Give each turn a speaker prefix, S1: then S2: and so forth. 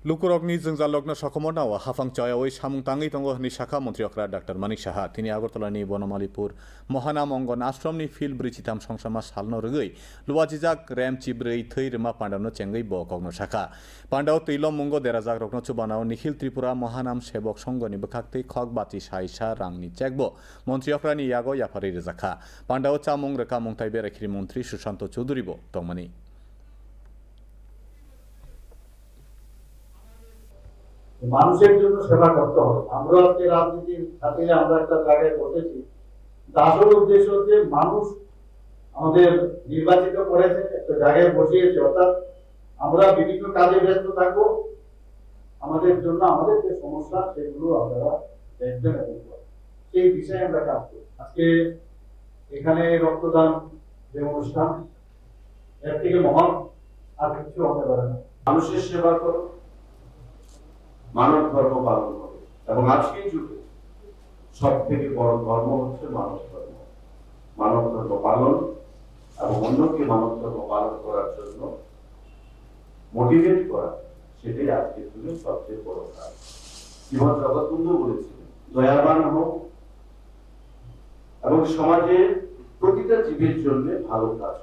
S1: লুকুরগনি जोंजालग्न सकमनाव हाफां चयावै सामुं ताङै दङ नि शाखा मन्त्रियकरा डाक्टर मानिक साहा तिनि आगरतलानि बनमालीपुर महानाम अंगन आश्रमनि फिल ब्रैजिथाम संसामा सालनो रगै लुवाजिजाक रेम चिब्रै थै रमा पाण्डावनो चेंगै बकगनो शाखा पाण्डाव तैलम मुंगो देराजाक रग्न चुबानाव निखिल त्रिपुरा महानाम सेबक संघनि बखाक्तै खक बाति साइसा रांनि चेकबो मन्त्रियकरानि यागो याफारि रजाखा पाण्डाव चामुं रेखा मुंथाइ बेराखिरि मन्त्रि सुशांत चौधुरीबो तंमानि
S2: মানুষের জন্য সেবা করতে হবে। আমরা আজকে রাজনীতির খাতিরে আমরা একটা জায়গায় বসেছি, আসল উদ্দেশ্য হচ্ছে মানুষ আমাদের নির্বাচিত করেছে, একটা জায়গায় বসিয়েছে, অর্থাৎ আমরা বিভিন্ন কাজে ব্যস্ত থাকবো, আমাদের জন্য আমাদের যে সমস্যা সেগুলো আপনারা দেখবেন এবং সেই বিষয়ে আমরা কাজ করি। আজকে এখানে রক্তদান যে অনুষ্ঠান, এর থেকে মহান আর কিছু হতে পারে না।
S3: মানুষের সেবা করো, মানব ধর্ম পালন করো, এবং আজকের যুগে সব থেকে বড় ধর্ম হচ্ছে মানব ধর্ম। মানব ধর্ম পালন এবং অন্যকে মানব ধর্ম পালন করার জন্য মোটিভেট করা, সেটাই আজকের যুগে সবচেয়ে বড় কাজ। শ্রীমৎ জগৎবন্ধু বলেছিলেন, দয়াবান হোক এবং সমাজের প্রতিটা জীবের জন্য ভালো কাজ